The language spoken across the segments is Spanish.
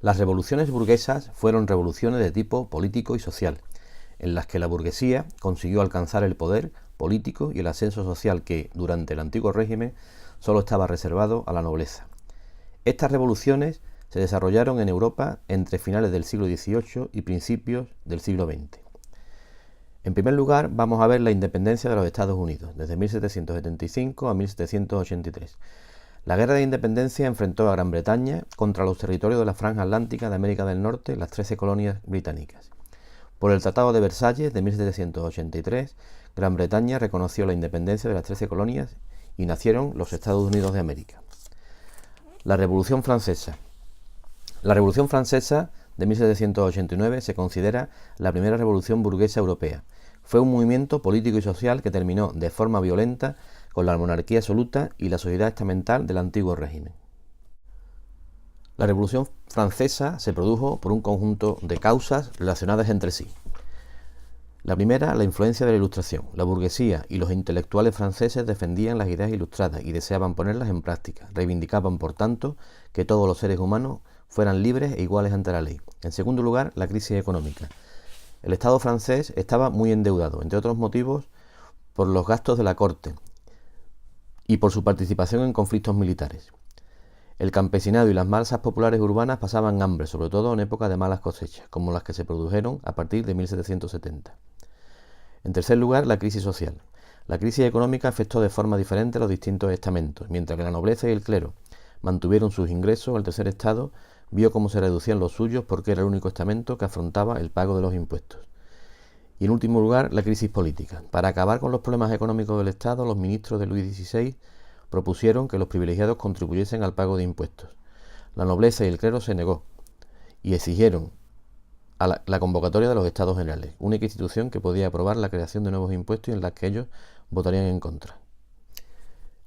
Las revoluciones burguesas fueron revoluciones de tipo político y social, en las que la burguesía consiguió alcanzar el poder político y el ascenso social que, durante el antiguo régimen, solo estaba reservado a la nobleza. Estas revoluciones se desarrollaron en Europa entre finales del siglo XVIII y principios del siglo XX. En primer lugar, vamos a ver la independencia de los Estados Unidos, desde 1775 a 1783. La Guerra de Independencia enfrentó a Gran Bretaña contra los territorios de la Franja Atlántica de América del Norte, las 13 colonias británicas. Por el Tratado de Versalles de 1783, Gran Bretaña reconoció la independencia de las 13 colonias y nacieron los Estados Unidos de América. La Revolución Francesa. La Revolución Francesa de 1789 se considera la primera revolución burguesa europea. Fue un movimiento político y social que terminó de forma violenta con la monarquía absoluta y la sociedad estamental del antiguo régimen. La Revolución Francesa se produjo por un conjunto de causas relacionadas entre sí. La primera, la influencia de la Ilustración. La burguesía y los intelectuales franceses defendían las ideas ilustradas y deseaban ponerlas en práctica. Reivindicaban, por tanto, que todos los seres humanos fueran libres e iguales ante la ley. En segundo lugar, la crisis económica. El Estado francés estaba muy endeudado, entre otros motivos, por los gastos de la corte y por su participación en conflictos militares. El campesinado y las masas populares urbanas pasaban hambre, sobre todo en épocas de malas cosechas, como las que se produjeron a partir de 1770. En tercer lugar, la crisis social. La crisis económica afectó de forma diferente a los distintos estamentos. Mientras que la nobleza y el clero mantuvieron sus ingresos, el tercer estado vio cómo se reducían los suyos porque era el único estamento que afrontaba el pago de los impuestos. Y en último lugar, la crisis política. Para acabar con los problemas económicos del Estado, los ministros de Luis XVI propusieron que los privilegiados contribuyesen al pago de impuestos. La nobleza y el clero se negó y exigieron a la convocatoria de los Estados Generales, única institución que podía aprobar la creación de nuevos impuestos y en las que ellos votarían en contra.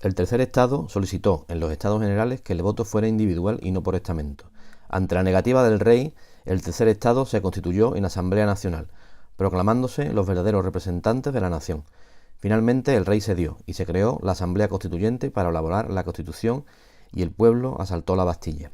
El tercer estado solicitó en los Estados Generales que el voto fuera individual y no por estamento. Ante la negativa del rey, el tercer estado se constituyó en Asamblea Nacional, proclamándose los verdaderos representantes de la nación. Finalmente el rey cedió y se creó la Asamblea Constituyente para elaborar la Constitución y el pueblo asaltó la Bastilla.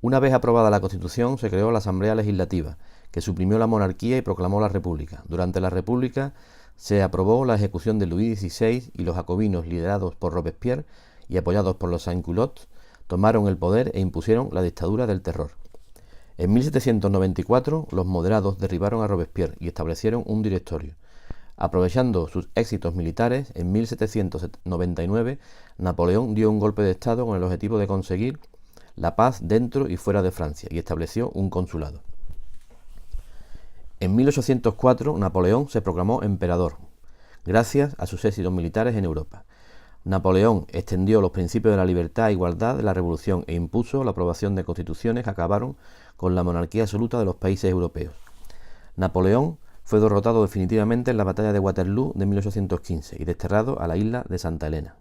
Una vez aprobada la Constitución se creó la Asamblea Legislativa, que suprimió la monarquía y proclamó la República. Durante la República se aprobó la ejecución de Luis XVI y los jacobinos liderados por Robespierre y apoyados por los sans-culottes tomaron el poder e impusieron la dictadura del terror. En 1794 los moderados derribaron a Robespierre y establecieron un directorio. Aprovechando sus éxitos militares, en 1799 Napoleón dio un golpe de Estado con el objetivo de conseguir la paz dentro y fuera de Francia y estableció un consulado. En 1804 Napoleón se proclamó emperador, gracias a sus éxitos militares en Europa. Napoleón extendió los principios de la libertad e igualdad de la Revolución e impuso la aprobación de constituciones que acabaron con la monarquía absoluta de los países europeos. Napoleón fue derrotado definitivamente en la batalla de Waterloo de 1815 y desterrado a la isla de Santa Elena.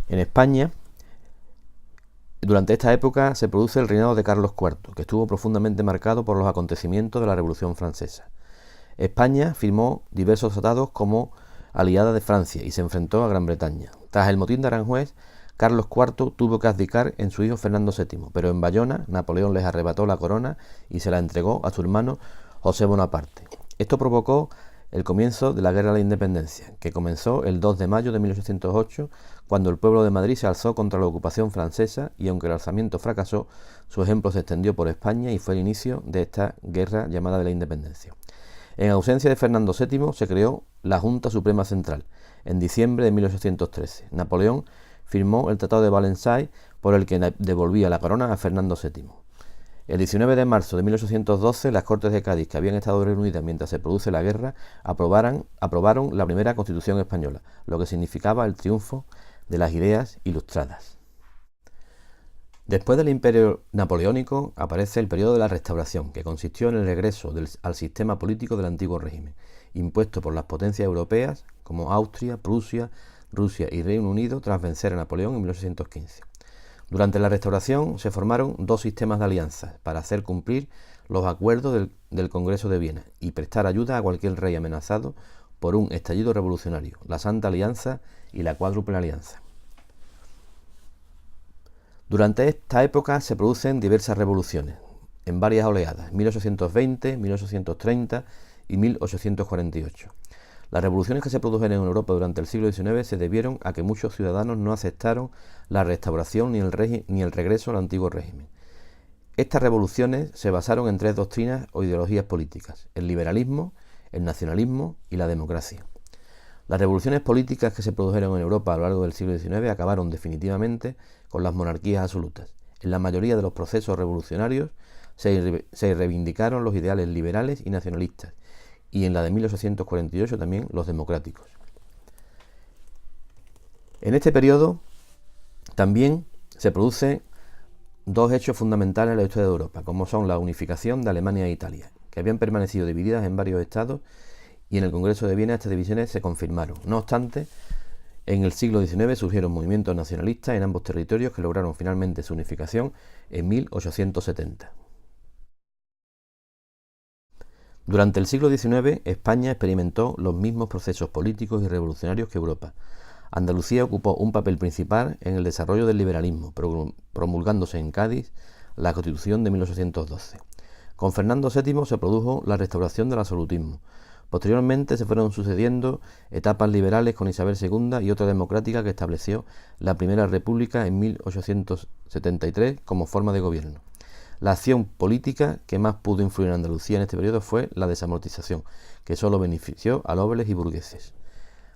En España, durante esta época se produce el reinado de Carlos IV, que estuvo profundamente marcado por los acontecimientos de la Revolución Francesa. España firmó diversos tratados como aliada de Francia y se enfrentó a Gran Bretaña. Tras el motín de Aranjuez, Carlos IV tuvo que abdicar en su hijo Fernando VII, pero en Bayona Napoleón les arrebató la corona y se la entregó a su hermano José Bonaparte. Esto provocó el comienzo de la Guerra de la Independencia, que comenzó el 2 de mayo de 1808, cuando el pueblo de Madrid se alzó contra la ocupación francesa y aunque el alzamiento fracasó, su ejemplo se extendió por España y fue el inicio de esta guerra llamada de la Independencia. En ausencia de Fernando VII se creó la Junta Suprema Central. En diciembre de 1813, Napoleón firmó el Tratado de Valenciennes por el que devolvía la corona a Fernando VII. El 19 de marzo de 1812, las Cortes de Cádiz, que habían estado reunidas mientras se produce la guerra, aprobaron la primera Constitución española, lo que significaba el triunfo de las ideas ilustradas. Después del Imperio Napoleónico aparece el periodo de la Restauración, que consistió en el regreso al sistema político del antiguo régimen, impuesto por las potencias europeas como Austria, Prusia, Rusia y Reino Unido tras vencer a Napoleón en 1815. Durante la Restauración se formaron dos sistemas de alianzas para hacer cumplir los acuerdos del Congreso de Viena y prestar ayuda a cualquier rey amenazado por un estallido revolucionario, la Santa Alianza y la Cuádruple Alianza. Durante esta época se producen diversas revoluciones. en varias oleadas, 1820, 1830 y 1848. Las revoluciones que se produjeron en Europa durante el siglo XIX se debieron a que muchos ciudadanos no aceptaron la restauración ni el regreso al antiguo régimen. Estas revoluciones se basaron en tres doctrinas o ideologías políticas: el liberalismo, el nacionalismo y la democracia. Las revoluciones políticas que se produjeron en Europa a lo largo del siglo XIX acabaron definitivamente con las monarquías absolutas. En la mayoría de los procesos revolucionarios se reivindicaron los ideales liberales y nacionalistas, y en la de 1848 también los democráticos. En este periodo también se producen dos hechos fundamentales en la historia de Europa, como son la unificación de Alemania e Italia, que habían permanecido divididas en varios estados, y en el Congreso de Viena estas divisiones se confirmaron. No obstante, en el siglo XIX surgieron movimientos nacionalistas en ambos territorios que lograron finalmente su unificación en 1870. Durante el siglo XIX, España experimentó los mismos procesos políticos y revolucionarios que Europa. Andalucía ocupó un papel principal en el desarrollo del liberalismo, promulgándose en Cádiz la Constitución de 1812. Con Fernando VII se produjo la restauración del absolutismo. Posteriormente se fueron sucediendo etapas liberales con Isabel II y otra democrática que estableció la Primera República en 1873 como forma de gobierno. La acción política que más pudo influir en Andalucía en este periodo fue la desamortización, que solo benefició a nobles y burgueses.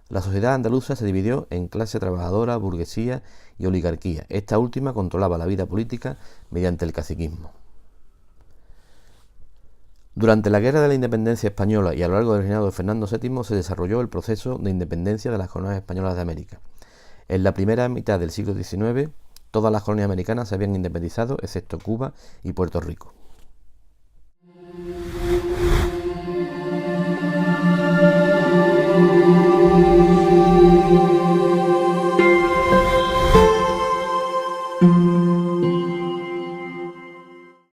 La sociedad andaluza se dividió en clase trabajadora, burguesía y oligarquía. Esta última controlaba la vida política mediante el caciquismo. Durante la Guerra de la Independencia Española y a lo largo del reinado de Fernando VII se desarrolló el proceso de independencia de las colonias españolas de América. En la primera mitad del siglo XIX, todas las colonias americanas se habían independizado, excepto Cuba y Puerto Rico.